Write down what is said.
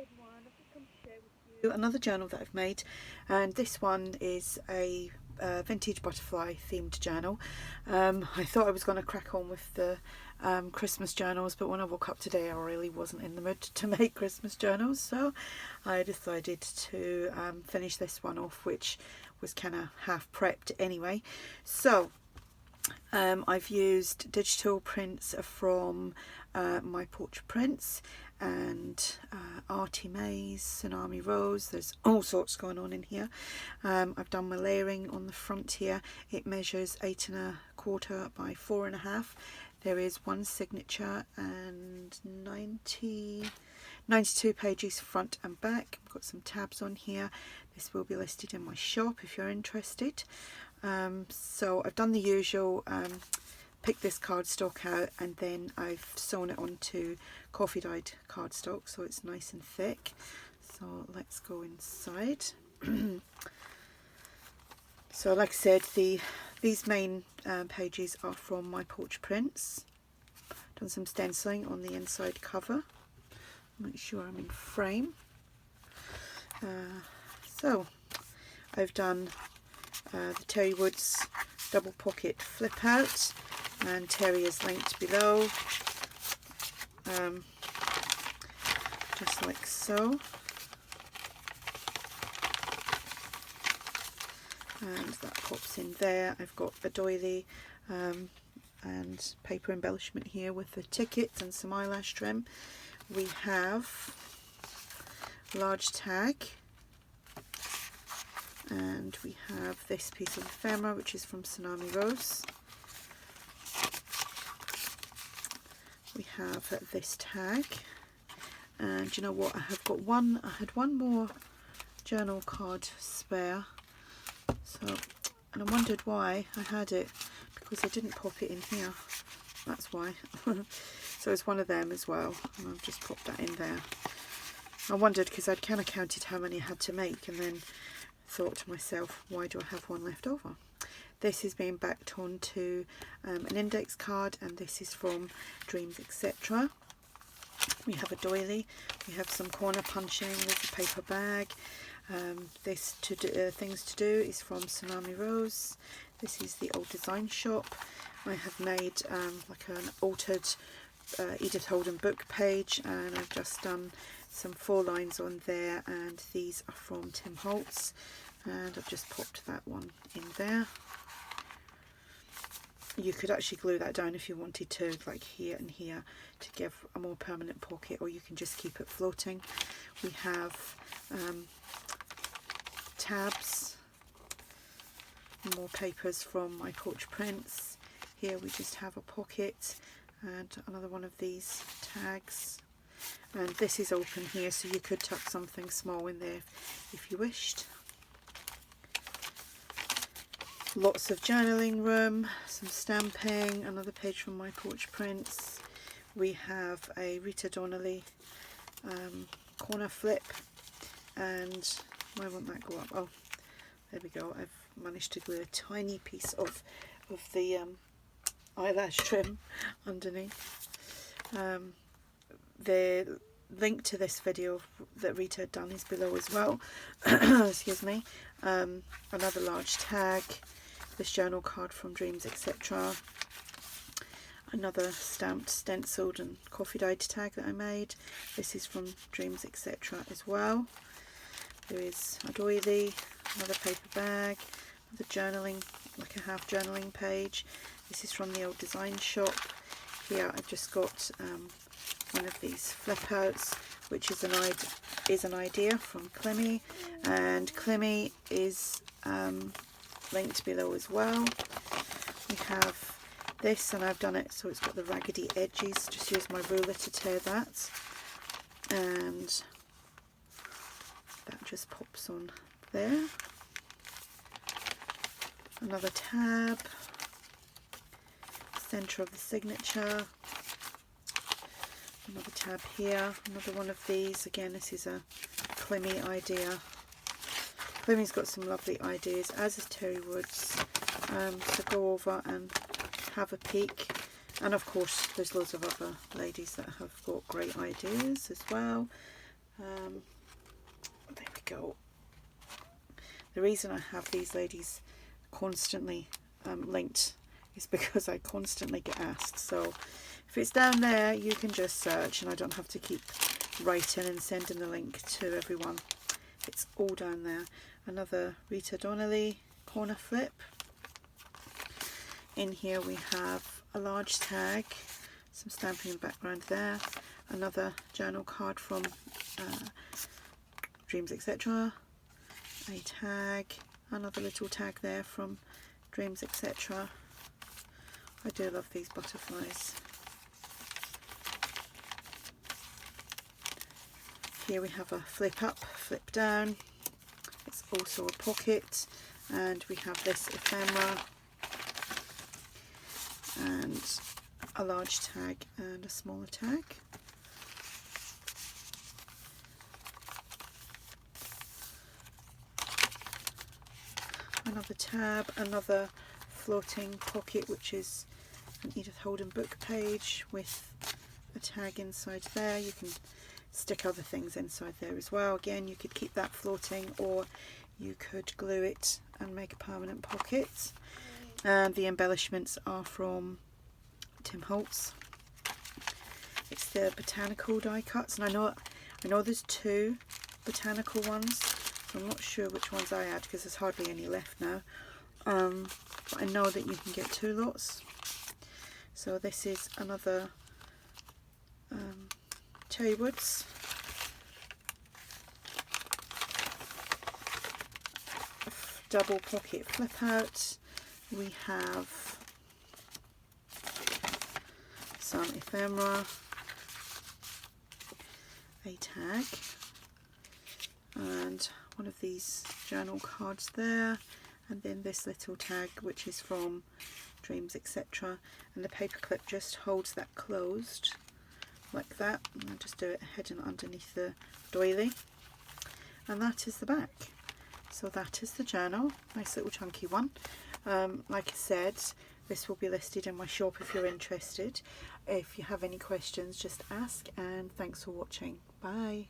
Hi everyone, I've just come to share with you another journal that I've made, and this one is a vintage butterfly themed journal. I thought I was going to crack on with the Christmas journals, but when I woke up today I really wasn't in the mood to make Christmas journals, so I decided to finish this one off, which was kind of half prepped anyway. So I've used digital prints from My Portrait Prints and ARTYmaze, Tsunami Rose. There's all sorts going on in here. I've done my layering on the front here. It measures 8 1/4 by 4 1/2. There is one signature and 92 pages front and back. I've got some tabs on here. This will be listed in my shop if you're interested. So I've done the usual, picked this cardstock out and then I've sewn it onto coffee dyed cardstock so it's nice and thick. So let's go inside. So like I said, these main pages are from My Portrait Prints. Done some stenciling on the inside cover. Make sure I'm in frame. So I've done the Terri Woods double pocket flip out, and Terri is linked below, just like so. And that pops in there. I've got a doily and paper embellishment here with the tickets and some eyelash trim. We have a large tag, and we have this piece of ephemera which is from Tsunami Rose. We have this tag, and you know what, I had one more journal card spare, so, and I wondered why I had it, because I didn't pop it in here, that's why. So it's one of them as well, and I've just popped that in there. I wondered because I'd kind of counted how many I had to make and then thought to myself, why do I have one left over? This is being backed onto an index card, and this is from Dreams Etc. We have a doily, we have some corner punching, there's a paper bag. This things to do is from Tsunami Rose. This is the old design shop. I have made like an altered Edith Holden book page, and I've just done some 4 lines on there, and these are from Tim Holtz, and I've just popped that one in there. You could actually glue that down if you wanted to, like here and here, to give a more permanent pocket, or you can just keep it floating. We have tabs, more papers from My Portrait Prints. Here we just have a pocket and another one of these tags, and this is open here, so you could tuck something small in there if you wished. Lots of journaling room, some stamping, another page from My Portrait Prints. We have a Rita Donnelly corner flip, and why won't that go up? Oh, there we go. I've managed to glue a tiny piece of the eyelash trim underneath. The link to this video that Rita had done is below as well. Excuse me. Another large tag, this journal card from Dreams Etc. Another stamped, stenciled and coffee dyed tag that I made. This is from Dreams Etc. as well. There is a doily, another paper bag, the journaling, like a half journaling page. This is from the old design shop. Here I've just got one of these flip outs, which is an idea from Climmies, and Climmies is linked below as well. We have this, and I've done it so it's got the raggedy edges. Just use my ruler to tear that, and that just pops on there. Another tab, centre of the signature, another tab here, another one of these. Again, this is a Climmies idea. Climmie's got some lovely ideas, as is Terri Woods, so go over and have a peek. And of course there's loads of other ladies that have got great ideas as well. There we go. The reason I have these ladies constantly linked is because I constantly get asked. So if it's down there, you can just search and I don't have to keep writing and sending the link to everyone. It's all down there. Another Rita Donnelly corner flip. In here we have a large tag, some stamping in the background there, another journal card from Dreams Etc., a tag, another little tag there from Dreams Etc. I do love these butterflies. Here we have a flip up, flip down. It's also a pocket, and we have this ephemera and a large tag and a smaller tag. Another tab, another floating pocket, which is an Edith Holden book page with a tag inside there. You can stick other things inside there as well. Again, you could keep that floating, or you could glue it and make a permanent pocket. And the embellishments are from Tim Holtz. It's the botanical die cuts, and I know there's 2 botanical ones. I'm not sure which ones I add because there's hardly any left now. But I know that you can get 2 lots. So this is another Terri Woods. Double pocket flip out. We have some ephemera, a tag, and one of these journal cards there, and then this little tag which is from Dreams Etc. And the paper clip just holds that closed like that, and I'll just do it hidden underneath the doily, and that is the back. So that is the journal, nice little chunky one. Like I said, this will be listed in my shop if you're interested. If you have any questions, just ask, and thanks for watching. Bye.